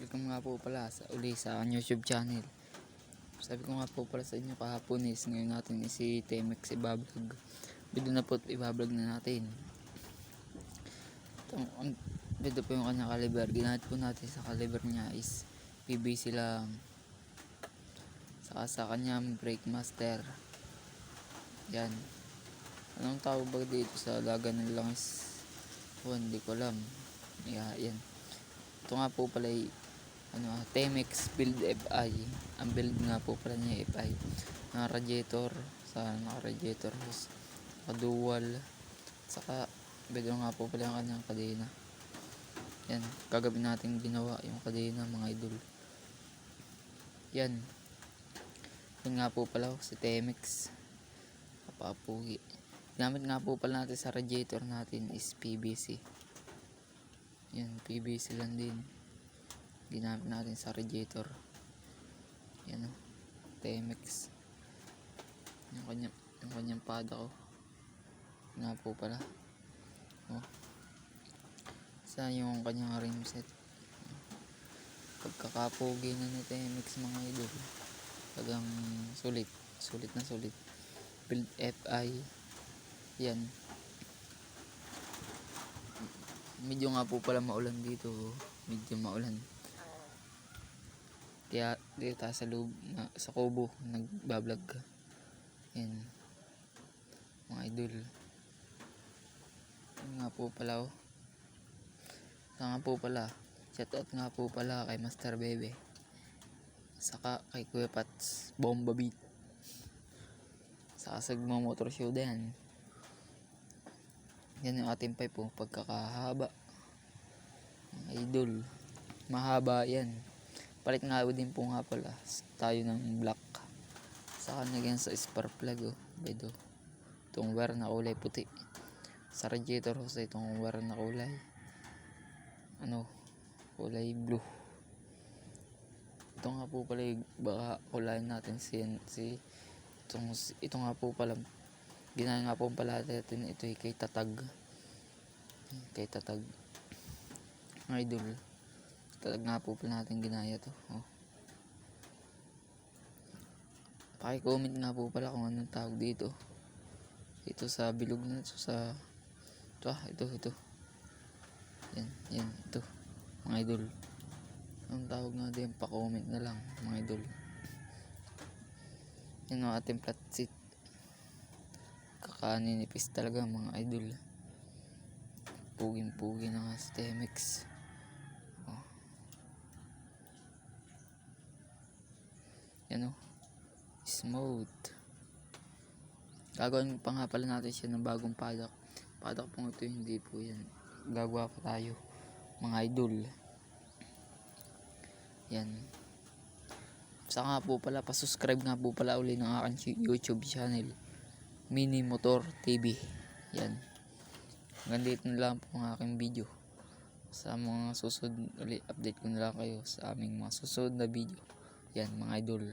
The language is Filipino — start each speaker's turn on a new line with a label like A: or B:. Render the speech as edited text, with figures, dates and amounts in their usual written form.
A: Welcome nga po pala sa aking YouTube channel. Sabi ko nga po pala sa inyo kahapon ngayon natin si Temex ibablog. Video na po ibablog na natin. Ang video po yung kanyang caliber. Ginamit po natin sa caliber niya is PVC lang. Saka sa kanyang brake master. Yan. Anong tawag ba dito sa laga ng langis? Hindi ko alam. Yan. Ito nga po pala ay Temex build FI. Ang build nga po pala niya FI. Radiator sa naka-radiator hose, dual, saka bedo nga po pala yung kanyang kadena. Yan, kagabi natin ginawa yung kadena mga idol. Yan. Yan nga po pala si Temex. Kapapugi. Gamit nga po pala natin sa radiator natin is PVC. Yan, PVC lang din ginamit natin sa radiator. Yan o, Temex. Yung kanyang pada ko nga po pala. Saan yung kanyang rim set. Pagkakapogi na ni Temex mga idol. Tagang sulit na sulit. Build FI. Yan. Medyo nga po pala maulan dito. Medyo maulan. Kaya dito tayo sa loob sa kubo nagbablog. Yan. Mga idol. Yan nga po pala oh. Saka nga po pala. Shoutout nga po pala kay Master Bebe. Saka kay Kuya Pats Bomba Beat. Saka sa motor show din. Yan yung ating pipe po. Pagkakahaba. Idol. Mahaba yan. Palit nga din po nga pala tayo ng black. Saka nagyan sa spark plug oh. Bedo. Itong wire na kulay puti. Sa radiator hose itong wire na kulay. Kulay blue. Ito nga po pala baka kulay natin ito nga po pala ginaya nga po pala natin ito kay tatag mga idol. Tatag nga po pala natin ginaya to paki-comment nga po pala kung anong tawag dito sa bilog na ito sa ito yan ito mga idol. Anong tawag nga din, pa-comment na lang mga idol. Yan ang ating flat seat. Kakaninipis talaga mga idol. Puging-pugi na nga si Temex. Yan smooth. Gagawin pa nga pala natin siya ng bagong paddock po ito, hindi po yan. Gagawa pa tayo mga idol. Yan. Saka nga po pala, pa-subscribe nga po pala uli ng aking YouTube channel, Mini Motor TV. Yan. Hanggang dito na lang po ang aking video. Sa mga susunod ulit, update ko na lang kayo sa aming mga susunod na video. Yan mga idol.